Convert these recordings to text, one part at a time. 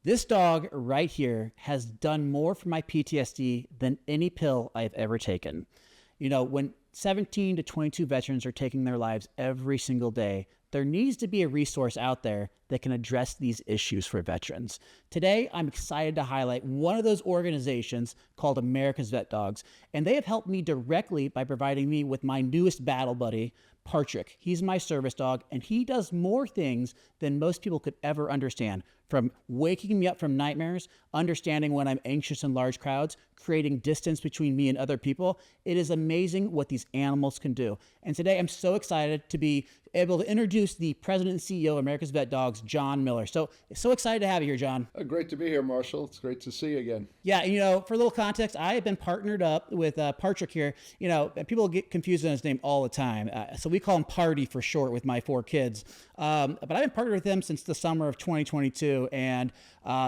This dog right here has done more for my PTSD than any pill I've ever taken. When 17 to 22 veterans are taking their lives every single day, there needs to be a resource out there that can address these issues for veterans. Today, I'm excited to highlight one of those organizations called America's VetDogs, and they have helped me directly by providing me with my newest battle buddy, Partrick. He's my service dog, and he does more things than most people could ever understand. From waking me up from nightmares, understanding when I'm anxious in large crowds, creating distance between me and other people. It is amazing what these animals can do. And today I'm so excited to be able to introduce the president and CEO of America's VetDogs, John Miller. So excited to have you here, John. Great to be here, Marshall. It's great to see you again. Yeah, for a little context, I have been partnered up with Partrick here. People get confused on his name all the time. So we call him Party for short with my 4 kids. But I've been partnered with him since the summer of 2022, and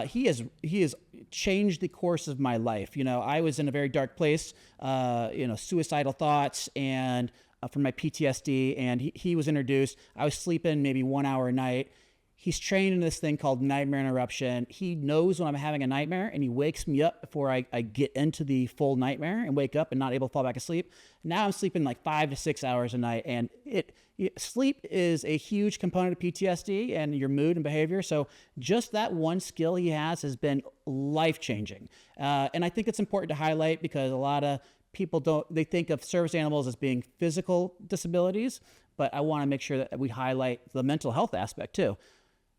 he has changed the course of my life. I was in a very dark place, suicidal thoughts, and from my PTSD, and he was introduced. I was sleeping maybe 1 hour a night. He's trained in this thing called nightmare interruption. He knows when I'm having a nightmare, and he wakes me up before I get into the full nightmare and wake up and not able to fall back asleep. Now I'm sleeping like 5 to 6 hours a night, and sleep is a huge component of PTSD and your mood and behavior. So just that one skill he has been life-changing. And I think it's important to highlight because a lot of people they think of service animals as being physical disabilities, but I want to make sure that we highlight the mental health aspect too.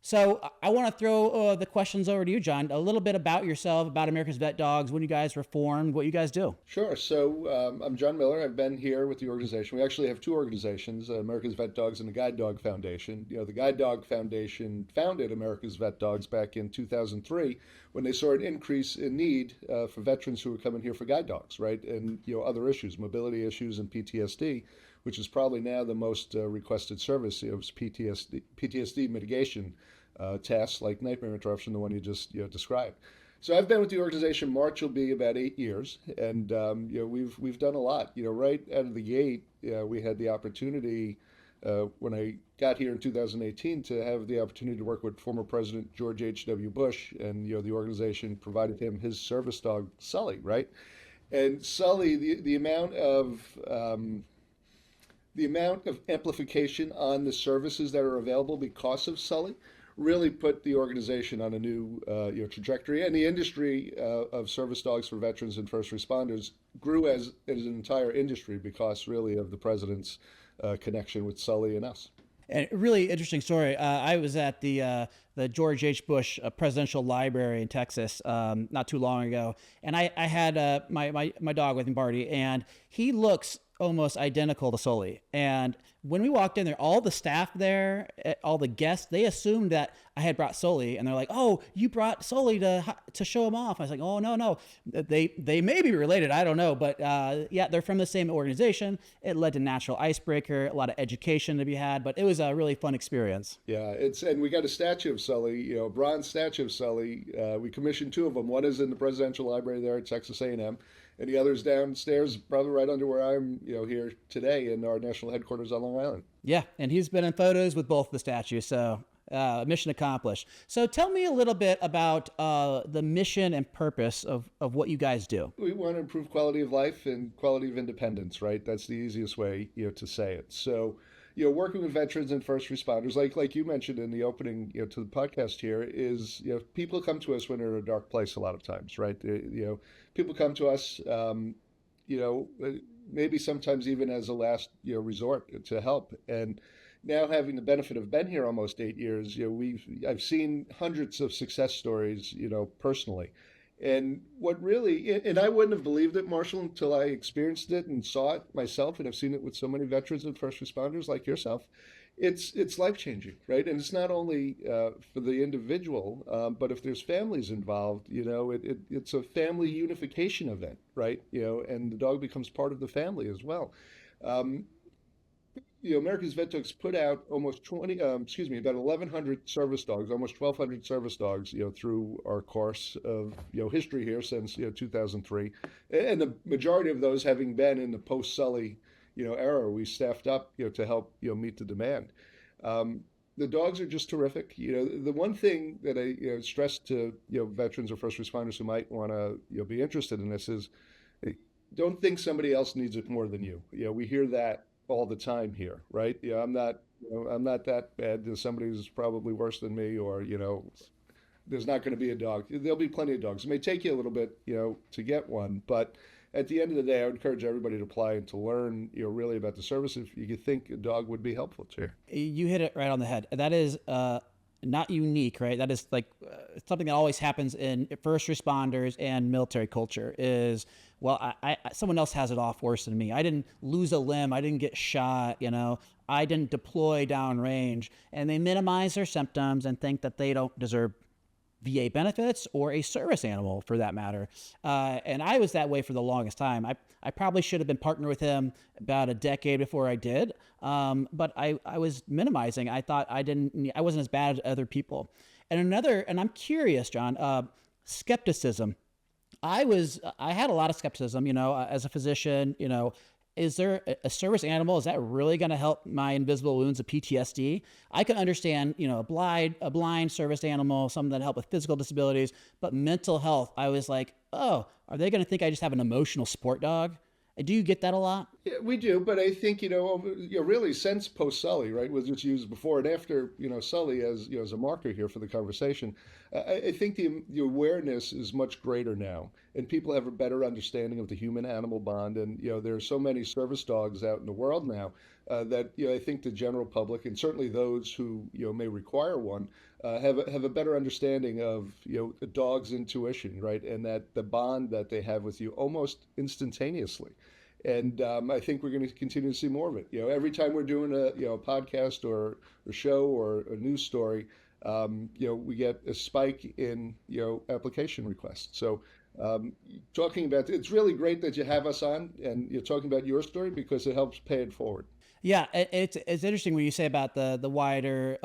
So I want to throw the questions over to you, John. A little bit about yourself, about America's VetDogs, when you guys were formed, what you guys do. Sure. So I'm John Miller. I've been here with the organization. We actually have 2 organizations, America's VetDogs and the Guide Dog Foundation. The Guide Dog Foundation founded America's VetDogs back in 2003 when they saw an increase in need for veterans who were coming here for guide dogs, right? And, other issues, mobility issues and PTSD, which is probably now the most requested service. It was PTSD mitigation tasks like nightmare interruption, the one you just described. So I've been with the organization. March will be about 8 years, and we've done a lot. Right out of the gate, we had the opportunity when I got here in 2018 to have the opportunity to work with former President George H.W. Bush, and the organization provided him his service dog Sully, right? And Sully, the amount of amplification on the services that are available because of Sully really put the organization on a new trajectory. And the industry of service dogs for veterans and first responders grew as an entire industry because really of the president's connection with Sully and us. And really interesting story. I was at the George H. Bush Presidential Library in Texas not too long ago, and I had my dog with me, Barty, and he looks almost identical to Sully. And when we walked in there, all the staff there, all the guests, they assumed that I had brought Sully, and they're like, "Oh, you brought Sully to show him off." I was like, "Oh, no. They may be related. I don't know, but yeah, they're from the same organization." It led to natural icebreaker, a lot of education to be had, but it was a really fun experience. Yeah, and we got a statue of Sully, a bronze statue of Sully. We commissioned 2 of them. One is in the Presidential Library there at Texas A&M. And the other's downstairs, probably right under where I'm, here today in our national headquarters on Long Island. Yeah, and he's been in photos with both the statues, so mission accomplished. So tell me a little bit about the mission and purpose of what you guys do. We want to improve quality of life and quality of independence, right? That's the easiest way, to say it. So, working with veterans and first responders, like you mentioned in the opening, to the podcast here, is people come to us when they're in a dark place a lot of times, right? People come to us, maybe sometimes even as a last resort to help. And now having the benefit of been here almost 8 years, I've seen hundreds of success stories, personally. And what really, and I wouldn't have believed it, Marshall, until I experienced it and saw it myself, and I've seen it with so many veterans and first responders like yourself. It's life-changing, right? And it's not only for the individual, but if there's families involved, it's a family unification event, right? And the dog becomes part of the family as well. America's VetDogs put out almost about 1,100 service dogs, almost 1,200 service dogs, through our course of, history here since, 2003. And the majority of those having been in the post-Sully, era. We staffed up, to help, meet the demand. The dogs are just terrific. The one thing that I stress to veterans or first responders who might want to be interested in this is eh, don't think somebody else needs it more than you. We hear that all the time here, right? I'm not that bad. There's somebody who's probably worse than me, or there's not going to be a dog. There'll be plenty of dogs. It may take you a little bit, to get one, but at the end of the day, I would encourage everybody to apply and to learn, really about the service if you could think a dog would be helpful to you. You hit it right on the head. That is not unique, right? That is like something that always happens in first responders and military culture is, well, someone else has it off worse than me. I didn't lose a limb. I didn't get shot, I didn't deploy downrange. And they minimize their symptoms and think that they don't deserve VA benefits or a service animal for that matter. And I was that way for the longest time. I probably should have been partnered with him about a decade before I did. But I was minimizing. I thought I wasn't as bad as other people. And I'm curious, John, skepticism. I had a lot of skepticism, as a physician, is there a service animal? Is that really going to help my invisible wounds of PTSD? I can understand, a blind service animal, something that help with physical disabilities, but mental health, I was like, oh, are they going to think I just have an emotional support dog? Do you get that a lot? Yeah, we do, but I think really since post Sully, right? We'll just use before and after Sully as as a marker here for the conversation. I think the awareness is much greater now, and people have a better understanding of the human-animal bond. And there are so many service dogs out in the world now that I think the general public and certainly those who may require one have a better understanding of a dog's intuition, right, and that the bond that they have with you almost instantaneously. And I think we're going to continue to see more of it. Every time we're doing a podcast or a show or a news story, we get a spike in application requests. So talking about it's really great that you have us on and you're talking about your story because it helps pay it forward. Yeah, it's interesting when you say about the wider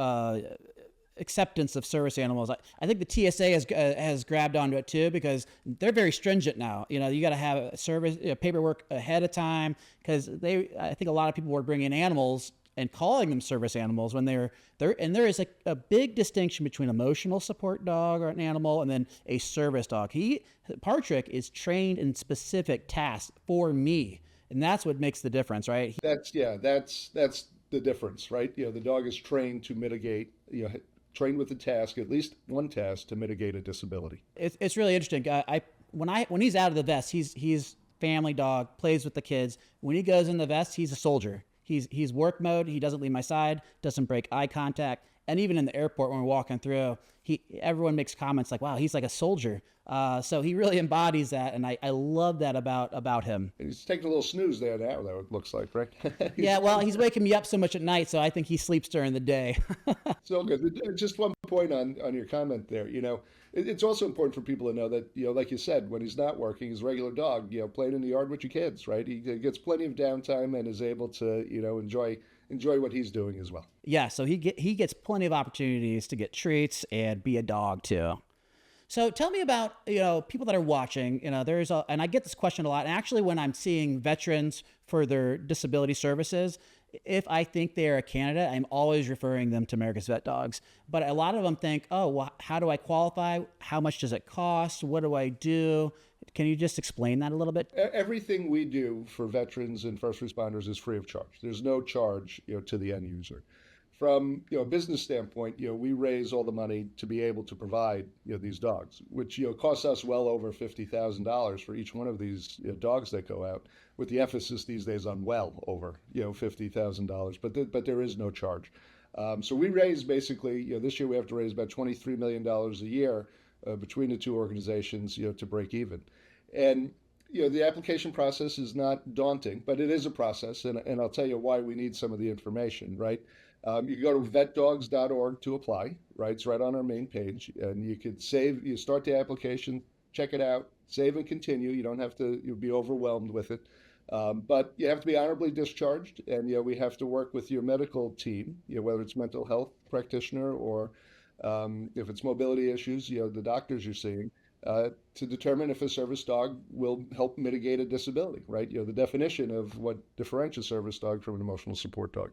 acceptance of service animals. I think the TSA has grabbed onto it too because they're very stringent now. You got to have a service paperwork ahead of time because I think a lot of people were bringing animals and calling them service animals when they're and there is a big distinction between emotional support dog or an animal and then a service dog. Partrick is trained in specific tasks for me, and that's what makes the difference, right? That's the difference, right? The dog is trained to mitigate, trained with a task, at least one task to mitigate a disability. It's really interesting. When he's out of the vest, he's family dog, plays with the kids. When he goes in the vest, he's a soldier. He's work mode. He doesn't leave my side, doesn't break eye contact. And even in the airport when we're walking through, everyone makes comments like, wow, he's like a soldier. So he really embodies that. And I love that about him. He's taking a little snooze there now, though, it looks like, right? Yeah, well, he's waking me up so much at night, so I think he sleeps during the day. So good. Just one point on your comment there. It's also important for people to know that, like you said, when he's not working, he's a regular dog, playing in the yard with your kids, right? He gets plenty of downtime and is able to, enjoy what he's doing as well. Yeah, so he gets plenty of opportunities to get treats and be a dog too. So tell me about, people that are watching, and I get this question a lot. And actually, when I'm seeing veterans for their disability services, if I think they are a candidate, I'm always referring them to America's Vet Dogs. But a lot of them think, oh, well, how do I qualify? How much does it cost? What do I do? Can you just explain that a little bit? Everything we do for veterans and first responders is free of charge. There's no charge, to the end user. From a business standpoint, we raise all the money to be able to provide these dogs, which costs us well over $50,000 for each one of these dogs that go out, with the emphasis these days on well over $50,000. But there is no charge. So we raise basically this year we have to raise about $23 million a year between the two organizations to break even, and the application process is not daunting, but it is a process, and I'll tell you why we need some of the information, right? You can go to vetdogs.org to apply, right? It's right on our main page, and you start the application, check it out, save and continue. You don't have to you'll be overwhelmed with it. But you have to be honorably discharged, and we have to work with your medical team, whether it's mental health practitioner or if it's mobility issues, the doctors you're seeing, to determine if a service dog will help mitigate a disability, right? The definition of what differentiates a service dog from an emotional support dog.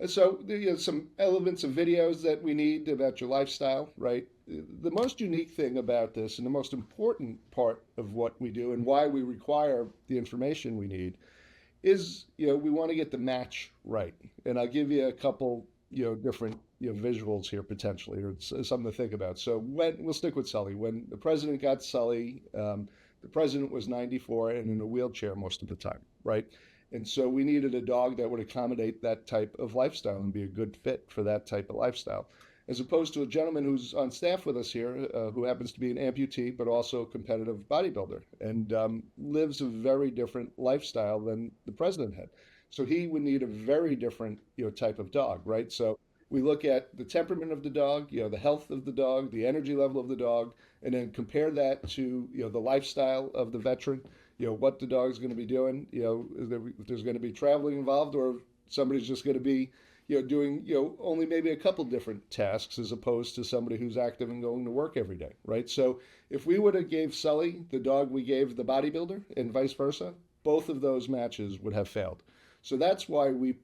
So some elements of videos that we need about your lifestyle, right? The most unique thing about this, and the most important part of what we do, and why we require the information we need, is we want to get the match right. And I'll give you a couple different visuals here potentially, or something to think about. So when we'll stick with Sully. When the president got Sully, the president was 94 and in a wheelchair most of the time, right? And so we needed a dog that would accommodate that type of lifestyle and be a good fit for that type of lifestyle, as opposed to a gentleman who's on staff with us here, who happens to be an amputee but also a competitive bodybuilder and lives a very different lifestyle than the president had. So he would need a very different type of dog, right? So we look at the temperament of the dog, the health of the dog, the energy level of the dog, and then compare that to the lifestyle of the veteran. What the dog's going to be doing. If there's going to be traveling involved, or somebody's just going to be doing only maybe a couple different tasks as opposed to somebody who's active and going to work every day, right? So if we would have gave Sully the dog we gave the bodybuilder and vice versa, both of those matches would have failed. So that's why we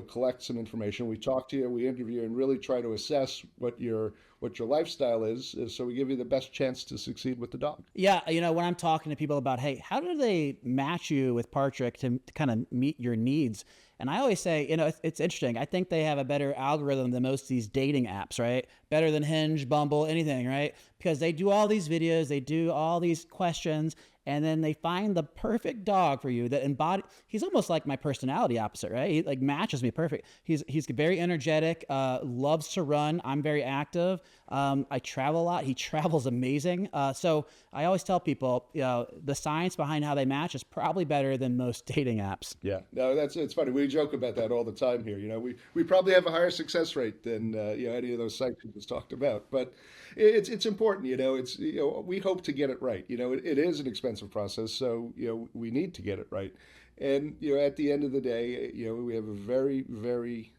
collect some information. We talk to you, we interview, and really try to assess what your lifestyle is, so we give you the best chance to succeed with the dog. Yeah, when I'm talking to people about, hey, how do they match you with Partrick to kind of meet your needs? And I always say, it's interesting. I think they have a better algorithm than most of these dating apps, right? Better than Hinge, Bumble, anything, right? Because they do all these videos, they do all these questions, and then they find the perfect dog for you that he's almost like my personality opposite, right? He like matches me perfect. He's very energetic, loves to run. I'm very active. I travel a lot. He travels amazing. So I always tell people, the science behind how they match is probably better than most dating apps. Yeah, no, it's funny. We joke about that all the time here. We probably have a higher success rate than any of those sites we just talked about. But it's important. It's we hope to get it right. It is an expensive process, so we need to get it right. And at the end of the day, we have a very, very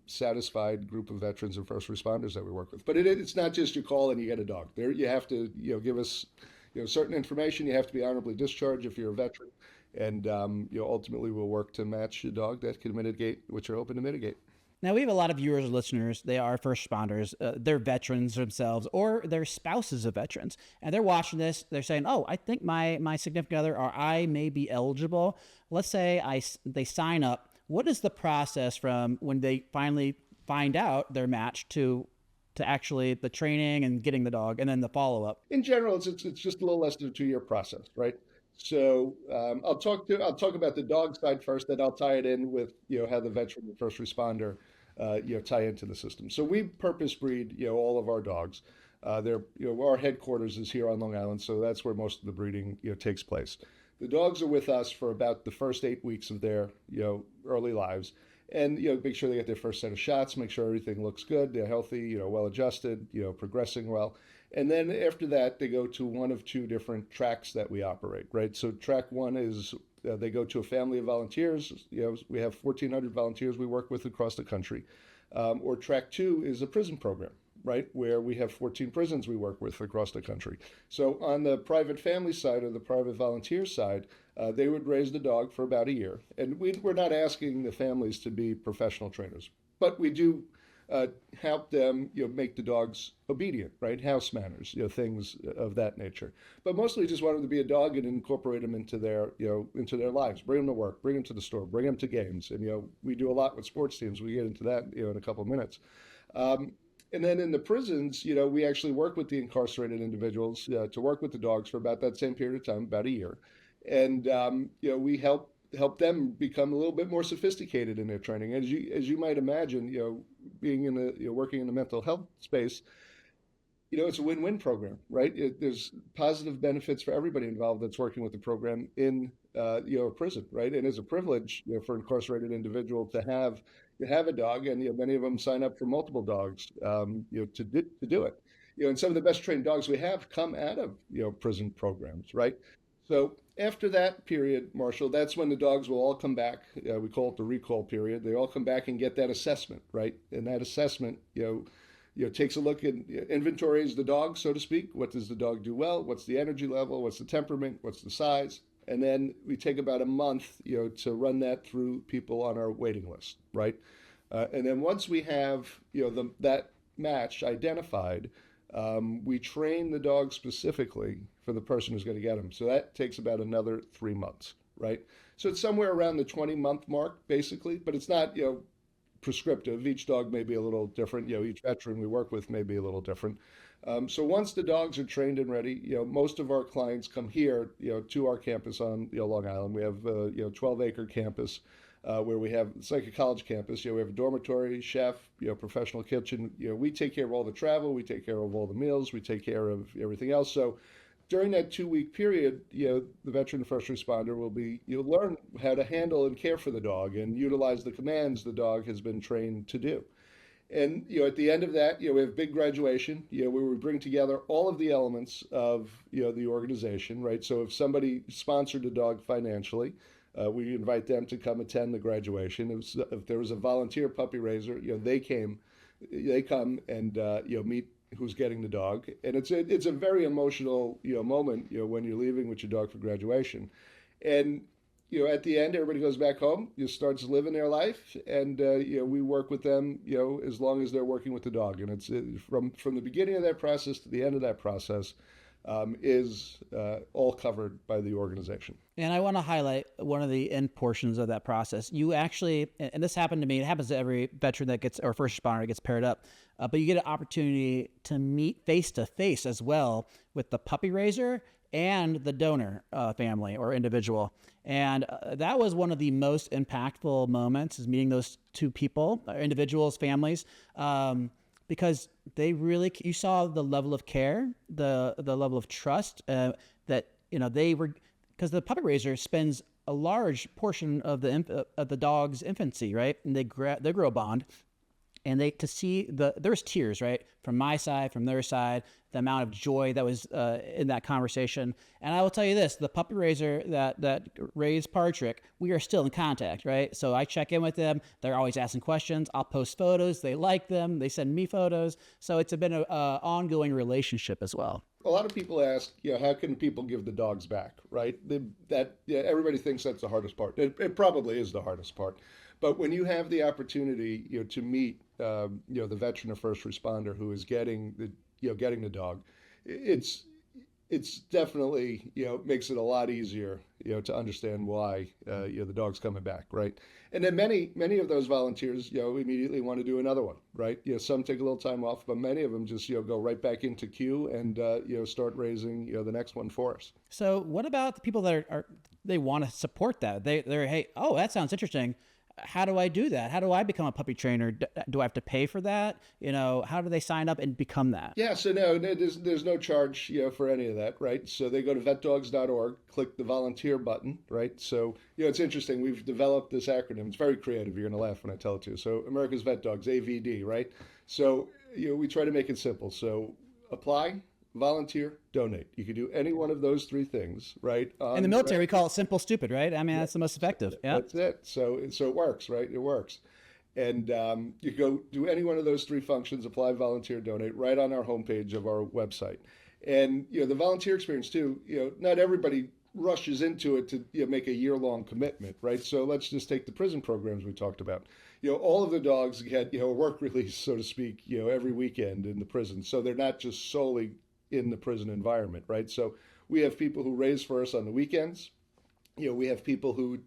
satisfied group of veterans and first responders that we work with. But it's not just you call and you get a dog. There, you have to give us certain information. You have to be honorably discharged if you're a veteran, and ultimately we'll work to match a dog that can mitigate what you're hoping to mitigate. Now, we have a lot of viewers and listeners. They are first responders. They're veterans themselves, or they're spouses of veterans. And they're watching this. They're saying, oh, I think my significant other or I may be eligible. Let's say they sign up. What is the process from when they finally find out they're matched to actually the training and getting the dog and then the follow-up? In general, it's just a little less than a 2-year process, right? So I'll talk about the dog side first, then I'll tie it in with how the veteran and first responder tie into the system. So we purpose breed all of our dogs. Our headquarters is here on Long Island, so that's where most of the breeding takes place. The dogs are with us for about the first 8 weeks of their early lives, and make sure they get their first set of shots, make sure everything looks good, they're healthy, well adjusted, progressing well. And then after that, they go to one of two different tracks that we operate, right? So track one is they go to a family of volunteers. We have 1,400 volunteers we work with across the country. Or track two is a prison program, right? Where we have 14 prisons we work with across the country. So on the private family side or the private volunteer side, they would raise the dog for about a year. And we're not asking the families to be professional trainers, but we do help them, make the dogs obedient, right? House manners, things of that nature. But mostly just want them to be a dog and incorporate them into their lives. Bring them to work, bring them to the store, bring them to games. And we do a lot with sports teams. We get into that, in a couple of minutes. And then in the prisons, we actually work with the incarcerated individuals to work with the dogs for about that same period of time, about a year. And we help them become a little bit more sophisticated in their training. As you might imagine, being in working in the mental health space, it's a win-win program, right? There's positive benefits for everybody involved that's working with the program in a prison, right? And it's a privilege for an incarcerated individual to have a dog, and many of them sign up for multiple dogs, to do it. And some of the best trained dogs we have come out of prison programs, right? So after that period, Marshall, that's when the dogs will all come back. We call it the recall period. They all come back and get that assessment, right? And that assessment, takes a look at inventories the dog, so to speak. What does the dog do well? What's the energy level? What's the temperament? What's the size? And then we take about a month, to run that through people on our waiting list, right? And then once we have, that match identified, we train the dog specifically for the person who's going to get him. So that takes about another 3 months, right? So it's somewhere around the 20-month mark, basically, but it's not, prescriptive. Each dog may be a little different. Each veteran we work with may be a little different. So once the dogs are trained and ready, most of our clients come here, to our campus on, Long Island. We have, 12-acre campus where we have, it's like a college campus. We have a dormitory, chef, professional kitchen. We take care of all the travel, we take care of all the meals, we take care of everything else. So during that 2 week period, the veteran first responder will be, you'll learn how to handle and care for the dog and utilize the commands the dog has been trained to do. And at the end of that, we have big graduation, where we bring together all of the elements of the organization, right? So if somebody sponsored a dog financially, we invite them to come attend the graduation. If there was a volunteer puppy raiser, they come and meet who's getting the dog, and it's a very emotional moment when you're leaving with your dog for graduation, and at the end everybody goes back home, starts living their life, and we work with them as long as they're working with the dog, and it's from the beginning of that process to the end of that process is all covered by the organization. And I want to highlight one of the end portions of that process. You actually, and this happened to me, it happens to every veteran that gets, or first responder that gets paired up, but you get an opportunity to meet face to face as well with the puppy raiser and the donor family or individual. And that was one of the most impactful moments, is meeting those two people, individuals, families, because they really, you saw the level of care, the level of trust that they were, because the puppy raiser spends a large portion of the dog's infancy, right? And they grow a bond, and to see there's tears, right, from my side, from their side, the amount of joy that was in that conversation. And I will tell you this: the puppy raiser that raised Partridge, we are still in contact, right? So I check in with them. They're always asking questions. I'll post photos. They like them. They send me photos. So it's been an ongoing relationship as well. A lot of people ask, how can people give the dogs back, right? Everybody thinks that's the hardest part. It probably is the hardest part. But when you have the opportunity, to meet, the veteran or first responder who is getting the dog, it's definitely, makes it a lot easier, to understand why, the dog's coming back, right? And then many of those volunteers, immediately want to do another one, right? Some take a little time off, but many of them just, go right back into queue and, start raising, the next one for us. So what about the people that are they want to support that? They're, hey, oh, that sounds interesting. How do I do that? How do I become a puppy trainer? Do I have to pay for that? How do they sign up and become that? Yeah, so no, there's no charge, for any of that, right? So they go to vetdogs.org, click the volunteer button, right? So, it's interesting. We've developed this acronym. It's very creative. You're going to laugh when I tell it to you. So America's Vet Dogs, AVD, right? So, we try to make it simple. So apply, volunteer, donate. You can do any one of those three things, right? In the military, we call it simple, stupid, right? I mean, that's the most effective. Yeah, that's it. So it works, right? It works. And you go do any one of those three functions: apply, volunteer, donate, right on our homepage of our website. And the volunteer experience too. Not everybody rushes into it to make a year-long commitment, right? So let's just take the prison programs we talked about. All of the dogs get a work release, so to speak, every weekend in the prison. So they're not just solely in the prison environment, right? So we have people who raise for us on the weekends. We have people who,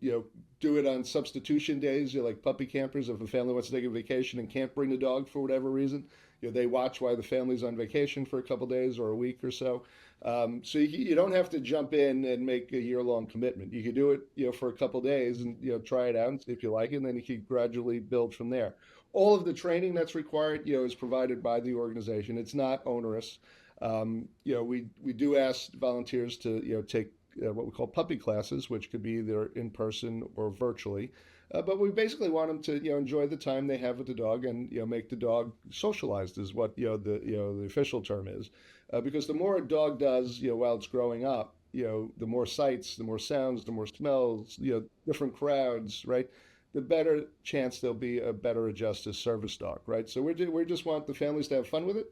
do it on substitution days, like puppy campers. If a family wants to take a vacation and can't bring the dog for whatever reason, they watch while the family's on vacation for a couple days or a week or so. So you don't have to jump in and make a year-long commitment. You can do it, for a couple days and, try it out and see if you like it, and then you can gradually build from there. All of the training that's required, is provided by the organization. It's not onerous. We do ask volunteers to, take what we call puppy classes, which could be either in person or virtually. But we basically want them to, enjoy the time they have with the dog and, make the dog socialized is what, the official term is. Because the more a dog does, while it's growing up, the more sights, the more sounds, the more smells, different crowds, right? The better chance they'll be a better adjusted service dog, right? So we just want the families to have fun with it.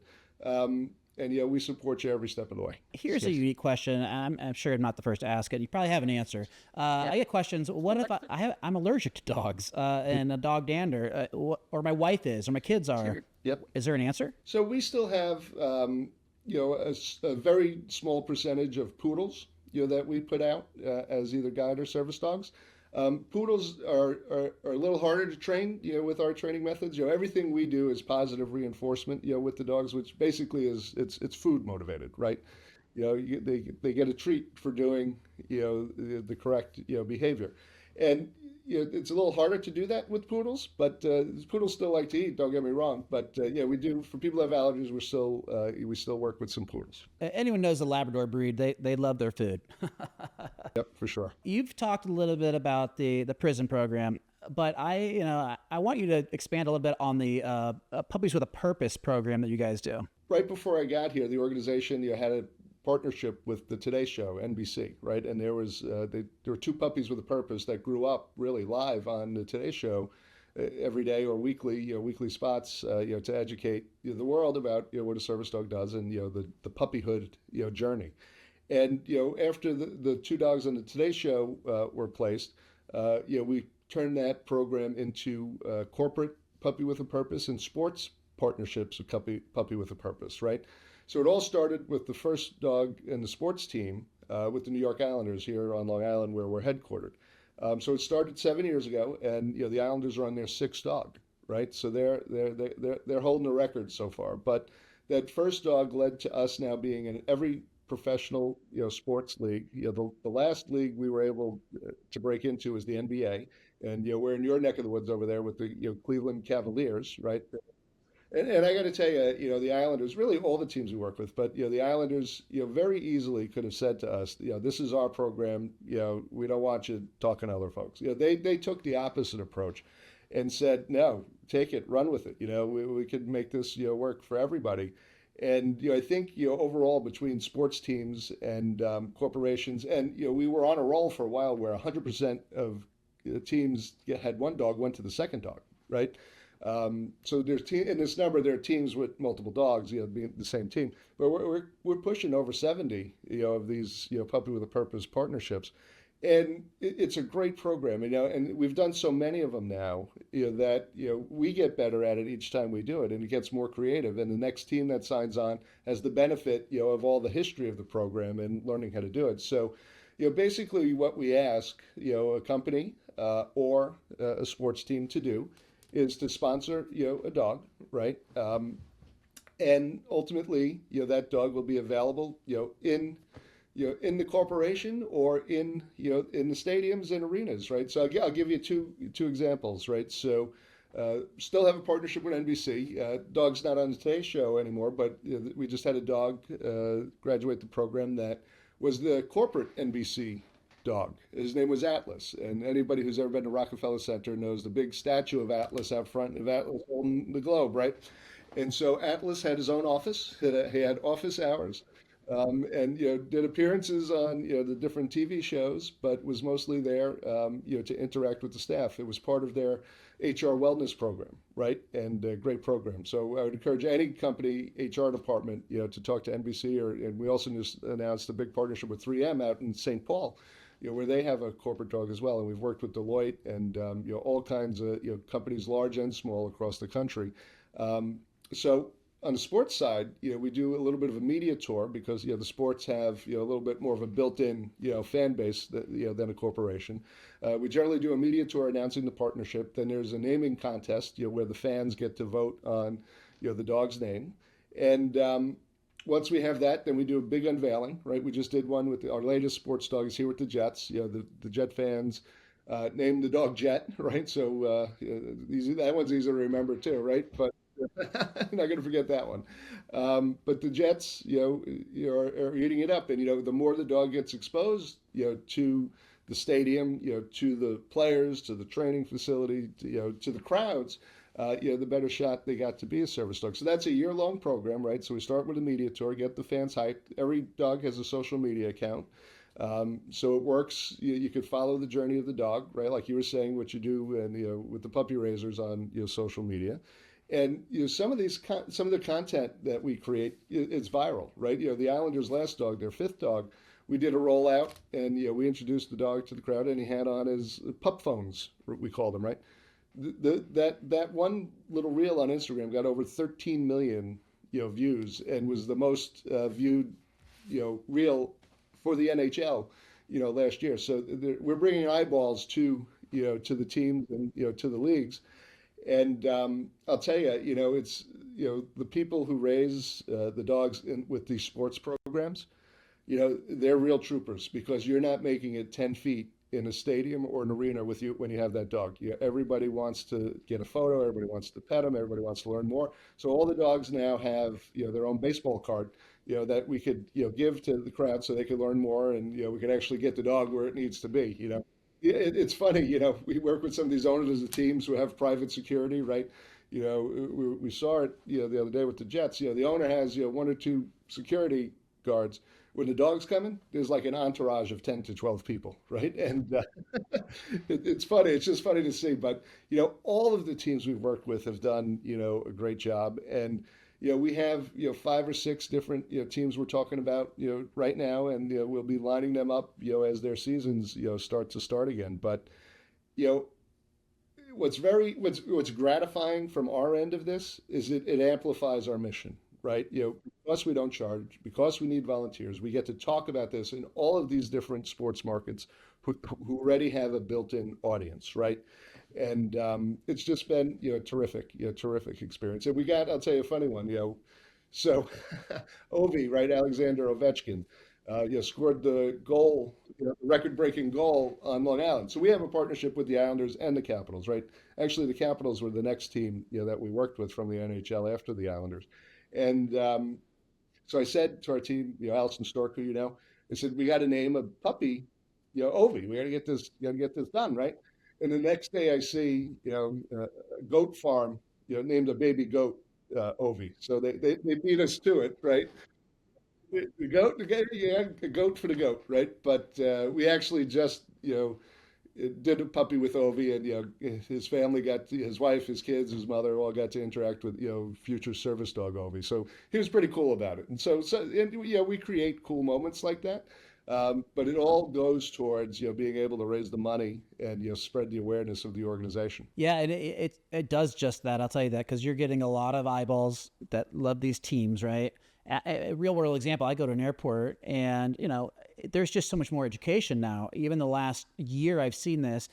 And we support you every step of the way. Here's a unique question. I'm sure I'm not the first to ask it. You probably have an answer. I get questions. What if I'm allergic to dogs and a dog dander, or my wife is, or my kids are? Yep. Is there an answer? So we still have, a very small percentage of poodles, that we put out as either guide or service dogs. Poodles are a little harder to train, with our training methods. Everything we do is positive reinforcement, with the dogs, which basically is it's food motivated, right? They get a treat for doing, the correct, behavior, and it's a little harder to do that with poodles, but poodles still like to eat. Don't get me wrong, but we do for people who have allergies. We still work with some poodles. Anyone knows the Labrador breed? They love their food. Yep, for sure. You've talked a little bit about the prison program, but I want you to expand a little bit on the Puppies with a Purpose program that you guys do. Right before I got here, the organization had a partnership with the Today Show, NBC, right? And there were two puppies with a purpose that grew up really live on the Today Show every day or weekly, weekly spots, to educate the world about what a service dog does and the puppyhood journey. And after the two dogs on the Today Show were placed, we turned that program into corporate Puppy with a Purpose and sports partnerships with Puppy with a Purpose, right? So it all started with the first dog in the sports team with the New York Islanders here on Long Island, where we're headquartered. So it started 7 years ago, and the Islanders are on their sixth dog, right? So they're holding a record so far. But that first dog led to us now being in every professional sports league. The last league we were able to break into was the NBA, and we're in your neck of the woods over there with the Cleveland Cavaliers, right? And I got to tell you, the Islanders, really all the teams we work with, but the Islanders, very easily could have said to us, this is our program. We don't want you talking to other folks. They took the opposite approach, and said, no, take it, run with it. We could make this work for everybody. And I think overall between sports teams and corporations, and we were on a roll for a while where 100% of the teams had one dog went to the second dog, right? So in this number, there are teams with multiple dogs, being the same team, but we're pushing over 70, of these, Puppy with a Purpose partnerships, and it's a great program, and we've done so many of them now, that we get better at it each time we do it, and it gets more creative, and the next team that signs on has the benefit, of all the history of the program and learning how to do it. So, basically, what we ask, a company or a sports team to do is to sponsor, a dog, right? And ultimately, that dog will be available, in the corporation or in the stadiums and arenas, right? So I'll give you two examples, right? So still have a partnership with NBC. Dog's not on the Today Show anymore, but we just had a dog graduate the program that was the corporate NBC dog. His name was Atlas, and anybody who's ever been to Rockefeller Center knows the big statue of Atlas out front, of Atlas holding the globe, right? And so Atlas had his own office. He had office hours, and did appearances on the different TV shows, but was mostly there to interact with the staff. It was part of their HR wellness program, right? And a great program. So I would encourage any company HR department to talk to NBC, and we also just announced a big partnership with 3M out in St. Paul, where they have a corporate dog as well. And we've worked with Deloitte and all kinds of companies, large and small, across the country. So on the sports side, we do a little bit of a media tour because the sports have a little bit more of a built-in fan base than a corporation. We generally do a media tour announcing the partnership. Then there's a naming contest where the fans get to vote on the dog's name, and once we have that, then we do a big unveiling, right? We just did one with our latest sports dog is here with the Jets. The Jet fans named the dog Jet, right? So that one's easy to remember too, right? But I'm not going to forget that one. But the Jets, are eating it up, and the more the dog gets exposed, to the stadium, to the players, to the training facility, to the crowds, the better shot they got to be a service dog. So that's a year-long program, right? So we start with a media tour, get the fans hyped. Every dog has a social media account. So it works. You could follow the journey of the dog, right? Like you were saying, what you do and with the puppy raisers on social media. And some of some of the content that we create is viral, right? The Islanders' last dog, their fifth dog, we did a rollout, and we introduced the dog to the crowd, and he had on his pup phones, we call them, right? That one little reel on Instagram got over 13 million views, and was the most viewed reel for the NHL last year. So we're bringing eyeballs to the teams and to the leagues. And I'll tell you, it's the people who raise the dogs with these sports programs, they're real troopers, because you're not making it 10 feet in a stadium or an arena with you when you have that dog. Everybody wants to get a photo, everybody wants to pet them, everybody wants to learn more. So all the dogs now have their own baseball card, that we could give to the crowd so they could learn more, and we could actually get the dog where it needs to be. Yeah, it's funny, we work with some of these owners of the teams who have private security, right? We saw it, the other day with the Jets. The owner has, one or two security guards. When the dog's coming, there's like an entourage of 10 to 12 people, right? And it's funny. It's just funny to see. But, all of the teams we've worked with have done, a great job. And, we have, five or six different, teams we're talking about, right now. And, we'll be lining them up, as their seasons, start again. But, you know, what's gratifying from our end of this is it amplifies our mission, right? Because we don't charge, because we need volunteers, we get to talk about this in all of these different sports markets who already have a built-in audience, right? And it's just been terrific, terrific experience. And I'll tell you a funny one, so Ovi, right, Alexander Ovechkin, scored the goal, record-breaking goal on Long Island. So we have a partnership with the Islanders and the Capitals, right? Actually, the Capitals were the next team, that we worked with from the NHL after the Islanders. And so I said to our team, Allison Stork, who I said, we got to name a puppy, Ovi. We got to get this done, right? And the next day I see, a goat farm, named a baby goat, Ovi. So they beat us to it, right? Yeah, a goat for the goat, right? But we actually just, did a puppy with Ovi, and his family his wife, his kids, his mother all got to interact with future service dog Ovi. So he was pretty cool about it. And we create cool moments like that. But it all goes towards being able to raise the money and spread the awareness of the organization. Yeah, and it does just that. I'll tell you that, because you're getting a lot of eyeballs that love these teams, right? A real world example, I go to an airport, and there's just so much more education now. Even the last year I've seen this.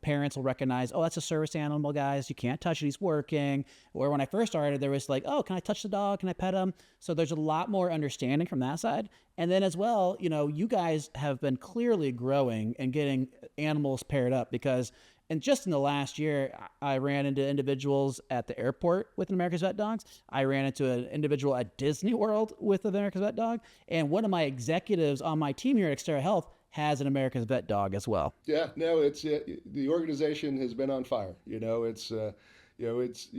Parents will recognize, oh, that's a service animal, guys. You can't touch it. He's working. Or when I first started, there was like, oh, can I touch the dog? Can I pet him? So there's a lot more understanding from that side. And then as well, you guys have been clearly growing and getting animals paired up, because and just in the last year, I ran into individuals at the airport with an America's Vet Dogs. I ran into an individual at Disney World with an America's Vet Dog. And one of my executives on my team here at Xterra Health has an America's Vet Dog as well. Yeah, no, it's the organization has been on fire.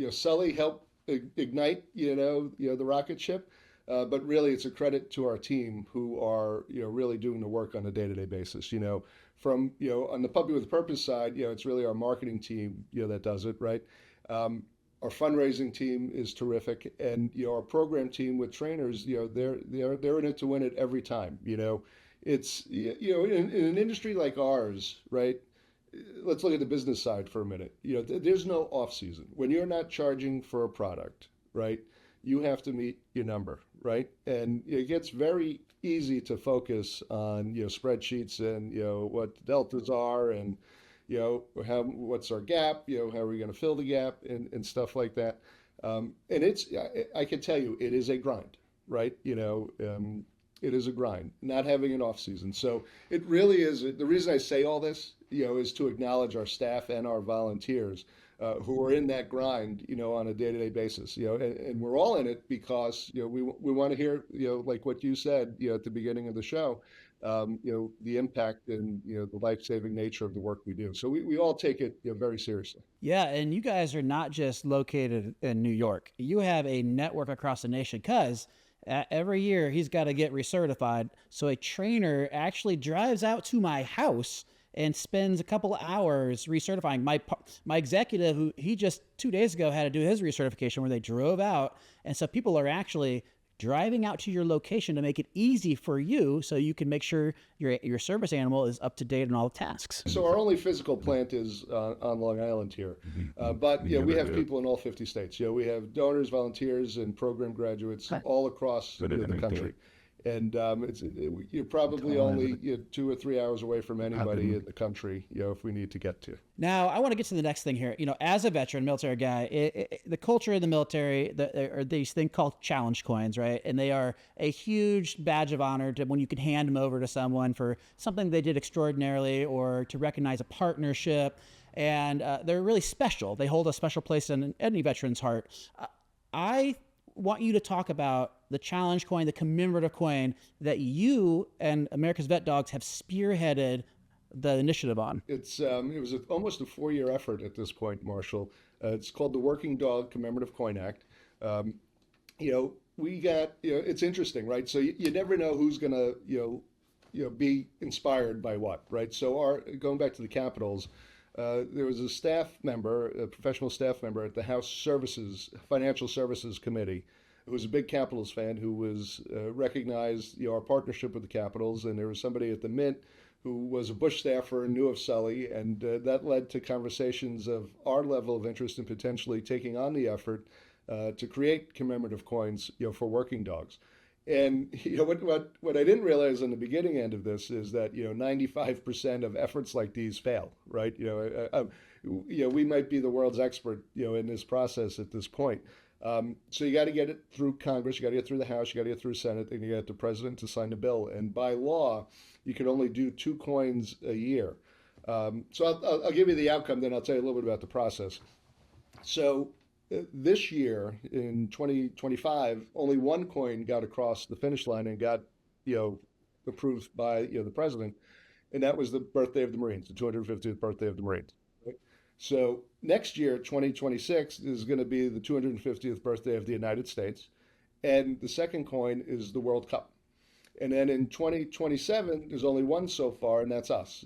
Sully helped ignite the rocket ship, but really it's a credit to our team who are really doing the work on a day-to-day basis. From on the Puppy with a Purpose side, it's really our marketing team that does it, right. Our fundraising team is terrific, and our program team with trainers, they're in it to win it every time. It's in an industry like ours, right? Let's look at the business side for a minute. There's no off season when you're not charging for a product, right? You have to meet your number, right? And it gets very easy to focus on spreadsheets and what the deltas are, and what's our gap, how are we going to fill the gap, and stuff like that. And I can tell you, it is a grind, right? It is a grind, not having an off season. So it really is. The reason I say all this, is to acknowledge our staff and our volunteers who are in that grind, on a day-to-day basis. And we're all in it because we want to hear, like what you said, at the beginning of the show, the impact and the life-saving nature of the work we do. So we all take it very seriously. Yeah, and you guys are not just located in New York. You have a network across the nation, because every year he's got to get recertified. So a trainer actually drives out to my house and spends a couple of hours recertifying. My executive, who he just 2 days ago had to do his recertification, where they drove out, and so people are actually driving out to your location to make it easy for you, so you can make sure your service animal is up to date on all the tasks. So our only physical plant is on Long Island here, but we have people in all 50 states. We have donors, volunteers, and program graduates all across the country. And you're probably only 2 or 3 hours away from anybody in the country, if we need to get to. Now, I want to get to the next thing here. As a veteran, military guy, the culture of the military, are these things called challenge coins, right? And they are a huge badge of honor to when you can hand them over to someone for something they did extraordinarily, or to recognize a partnership. And they're really special. They hold a special place in any veteran's heart. I want you to talk about the challenge coin, the commemorative coin that you and America's VetDogs have spearheaded the initiative on. It was almost a 4-year effort at this point, Marshall. It's called the Working Dog Commemorative Coin Act. We got it's interesting, right? So you never know who's going to be inspired by what, right? So going back to the Capitals. There was a professional staff member at the House Financial Services Committee, who was a big Capitals fan, who was recognized our partnership with the Capitals, and there was somebody at the Mint who was a Bush staffer and knew of Sully, and that led to conversations of our level of interest in potentially taking on the effort to create commemorative coins, for working dogs. And what I didn't realize in the beginning end of this is that 95% of efforts like these fail, right? We might be the world's expert in this process at this point. So you got to get it through Congress, you got to get through the House, you got to get through Senate, and you got the president to sign the bill. And by law, you can only do 2 coins a year. So I'll give you the outcome, then I'll tell you a little bit about the process. So this year, in 2025, only 1 coin got across the finish line and got, approved by the president, and that was the birthday of the Marines, the 250th birthday of the Marines. Right? So next year, 2026, is going to be the 250th birthday of the United States, and the second coin is the World Cup. And then in 2027, there's only 1 so far, and that's us,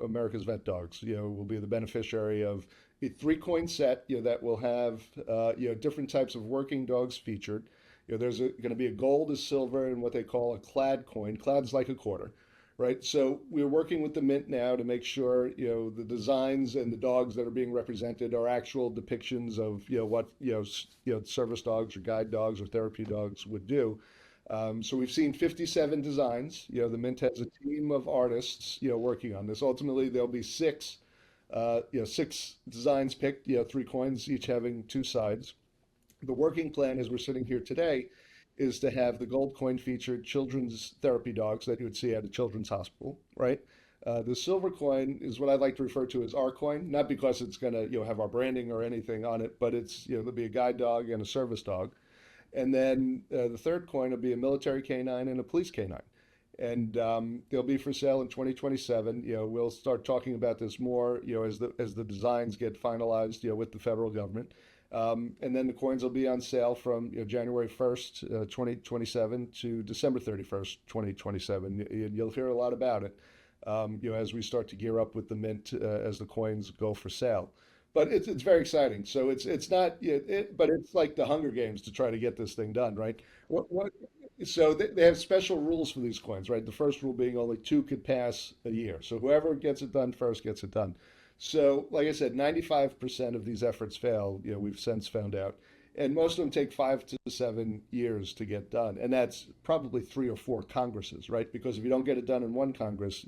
America's VetDogs. Will be the beneficiary of a 3-coin set, that will have, different types of working dogs featured. There's going to be a gold, a silver, and what they call a clad coin. Clad's like a quarter, right? So we're working with the Mint now to make sure, the designs and the dogs that are being represented are actual depictions of, what, service dogs or guide dogs or therapy dogs would do. So we've seen 57 designs. The Mint has a team of artists, working on this. Ultimately, there'll be 6 designs picked, 3 coins, each having 2 sides. The working plan, as we're sitting here today, is to have the gold coin featured children's therapy dogs that you would see at a children's hospital, right? The silver coin is what I like to refer to as our coin, not because it's going to, have our branding or anything on it, but it's, there'll be a guide dog and a service dog. And then the third coin will be a military canine and a police canine. And they'll be for sale in 2027. We'll start talking about this more, as the designs get finalized, with the federal government. And then the coins will be on sale from January 1st, 2027 to December 31st, 2027. You'll hear a lot about it, as we start to gear up with the Mint as the coins go for sale. But it's very exciting. So it's not, but it's like the Hunger Games to try to get this thing done, right? So they have special rules for these coins, right? The first rule being only 2 could pass a year. So whoever gets it done first gets it done. So, like I said, 95% of these efforts fail, we've since found out. And most of them take 5 to 7 years to get done. And that's probably 3 or 4 Congresses, right? Because if you don't get it done in one Congress,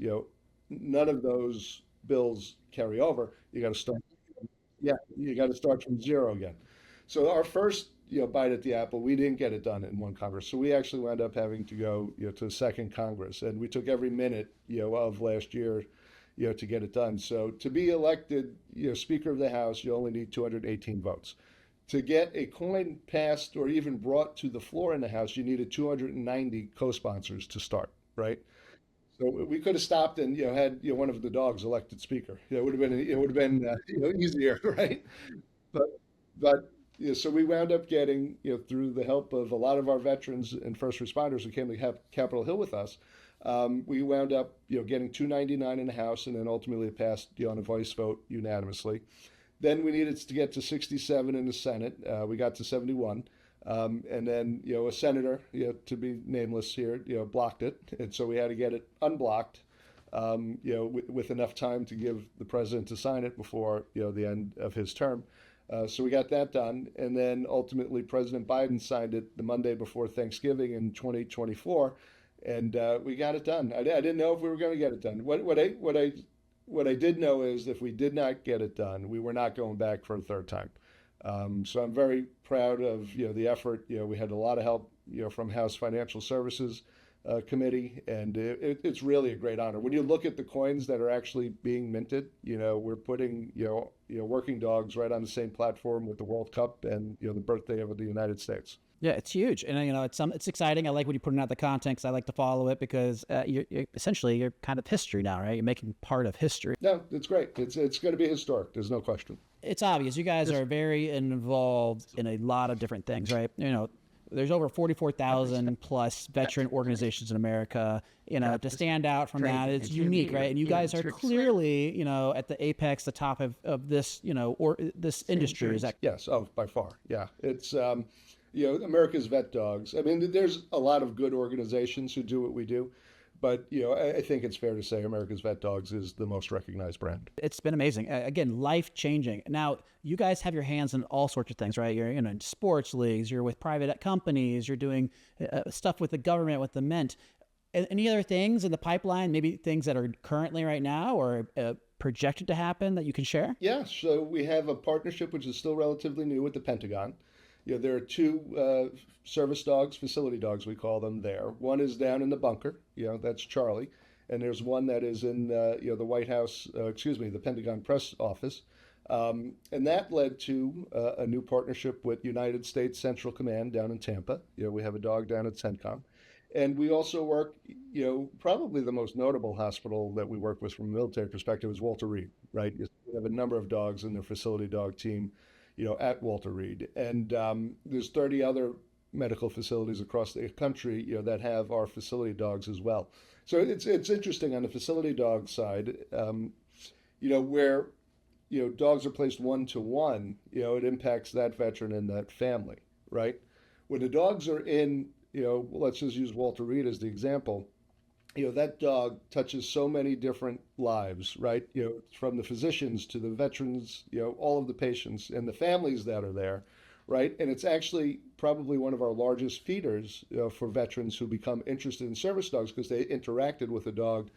none of those bills carry over. You got to start. Yeah, you got to start from zero again. So our first, bite at the apple, we didn't get it done in one Congress. So we actually wound up having to go, to the second Congress, and we took every minute, of last year, to get it done. So to be elected, Speaker of the House, you only need 218 votes. To get a coin passed or even brought to the floor in the House, you needed 290 co-sponsors to start, right? So we could have stopped and had one of the dogs elected speaker. It would have been easier, right? But so we wound up getting through the help of a lot of our veterans and first responders who came to Capitol Hill with us. We wound up, getting 299 in the House, and then ultimately it passed, on a voice vote unanimously. Then we needed to get to 67 in the Senate. We got to 71. And then, a senator, to be nameless here, blocked it. And so we had to get it unblocked, with enough time to give the president to sign it before, the end of his term. So we got that done. And then ultimately, President Biden signed it the Monday before Thanksgiving in 2024. And we got it done. I didn't know if we were going to get it done. What I did know is if we did not get it done, we were not going back for a third time. So I'm very proud of the effort. We had a lot of help from House Financial Services Committee, and it's really a great honor. When you look at the coins that are actually being minted, we're putting working dogs right on the same platform with the World Cup and the birthday of the United States. Yeah, it's huge, and it's exciting. I like when you put it out the content because I like to follow it because you're kind of history now, right? You're making part of history. No, it's great. It's going to be historic. There's no question. It's obvious you guys are very involved in a lot of different things, right? There's over 44,000 plus veteran organizations in America. To stand out from that, it's unique, right? And you guys are clearly, at the apex, the top of this, or this industry. Is that? Yes. Oh, by far. Yeah. It's, America's VetDogs. I mean, there's a lot of good organizations who do what we do. But, I think it's fair to say America's VetDogs is the most recognized brand. It's been amazing. Again, life-changing. Now, you guys have your hands in all sorts of things, right? You're in sports leagues, you're with private companies, you're doing stuff with the government, with the Mint. Any other things in the pipeline, maybe things that are currently right now or projected to happen that you can share? Yeah, so we have a partnership which is still relatively new with the Pentagon. There are two service dogs, facility dogs, we call them there. One is down in the bunker, that's Charlie. And there's one that is in, the White House, the Pentagon press office. And that led to a new partnership with United States Central Command down in Tampa. We have a dog down at CENTCOM. And we also work, probably the most notable hospital that we work with from a military perspective is Walter Reed, right? We have a number of dogs in their facility dog team, at Walter Reed. And there's 30 other medical facilities across the country, that have our facility dogs as well. So it's interesting on the facility dog side, where, dogs are placed one-to-one, it impacts that veteran and that family, right? When the dogs are in, let's just use Walter Reed as the example, that dog touches so many different lives, right? From the physicians to the veterans, all of the patients and the families that are there, right? And it's actually probably one of our largest feeders for veterans who become interested in service dogs because they interacted with a dog,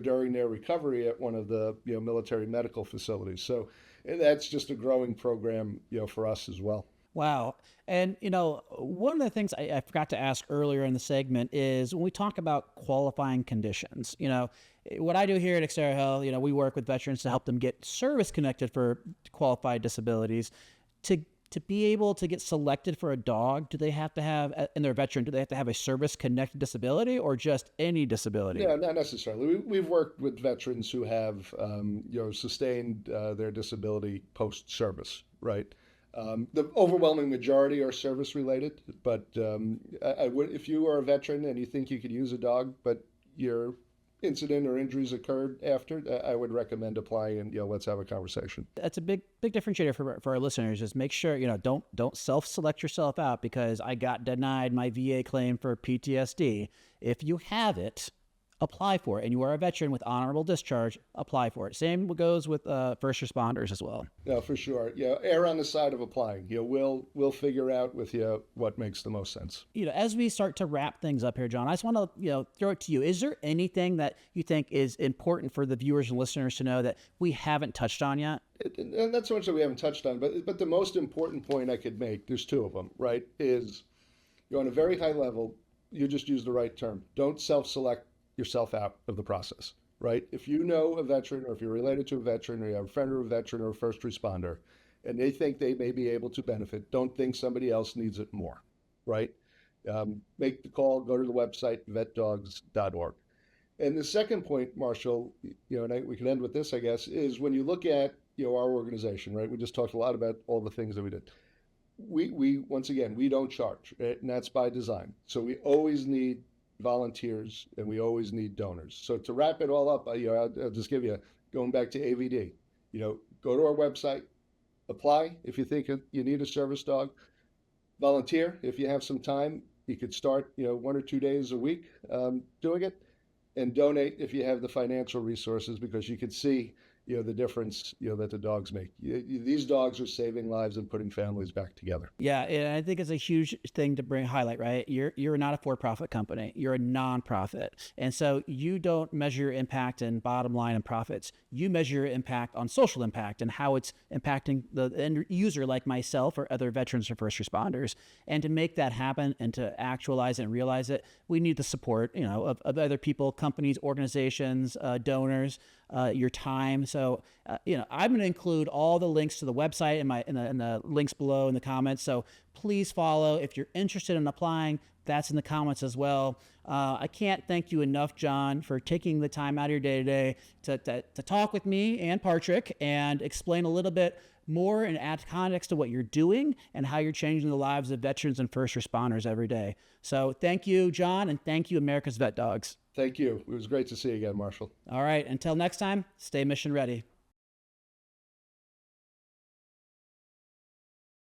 during their recovery at one of the, military medical facilities. So and that's just a growing program, for us as well. Wow. And, one of the things I forgot to ask earlier in the segment is when we talk about qualifying conditions, what I do here at Xterra Health, we work with veterans to help them get service connected for qualified disabilities. To be able to get selected for a dog, do they have to have, and they're a veteran, do they have to have a service-connected disability or just any disability? Yeah, not necessarily. We've worked with veterans who have, sustained their disability post-service, right? The overwhelming majority are service-related, but I would, if you are a veteran and you think you could use a dog, but your incident or injuries occurred after, I would recommend applying and, let's have a conversation. That's a big differentiator for our listeners is make sure, don't self-select yourself out because I got denied my VA claim for PTSD. If you have it, apply for it. And you are a veteran with honorable discharge, apply for it. Same goes with first responders as well. Yeah, for sure. Yeah, err on the side of applying. We'll figure out with you what makes the most sense. As we start to wrap things up here, John, I just want to, throw it to you. Is there anything that you think is important for the viewers and listeners to know that we haven't touched on yet? And not so much that we haven't touched on, but the most important point I could make, there's two of them, right, is on a very high level, you just use the right term. Don't self-select yourself out of the process, right? If you know a veteran or if you're related to a veteran or you have a friend of a veteran or a first responder and they think they may be able to benefit, don't think somebody else needs it more, right? Make the call, go to the website, vetdogs.org. And the second point, Marshall, and we can end with this, I guess, is when you look at, our organization, right? We just talked a lot about all the things that we did. We once again, we don't charge, right? And that's by design. So we always need volunteers, and we always need donors. So to wrap it all up, I'll just give you, going back to AVD, go to our website, apply if you think you need a service dog, volunteer if you have some time. You could start, 1 or 2 days a week doing it, and donate if you have the financial resources, because you can see, the difference, that the dogs make. These dogs are saving lives and putting families back together. Yeah, and I think it's a huge thing to highlight, right? You're not a for-profit company. You're a nonprofit. And so you don't measure your impact in bottom line and profits. You measure your impact on social impact and how it's impacting the end user like myself or other veterans or first responders. And to make that happen and to actualize it and realize it, we need the support, of other people, companies, organizations, donors, your time. So, I'm going to include all the links to the website in the links below in the comments. So please follow. If you're interested in applying, that's in the comments as well. I can't thank you enough, John, for taking the time out of your day today to talk with me and Patrick and explain a little bit more and add context to what you're doing and how you're changing the lives of veterans and first responders every day. So thank you, John, and thank you, America's Vet Dogs. Thank you. It was great to see you again, Marshall. All right. Until next time, stay mission ready.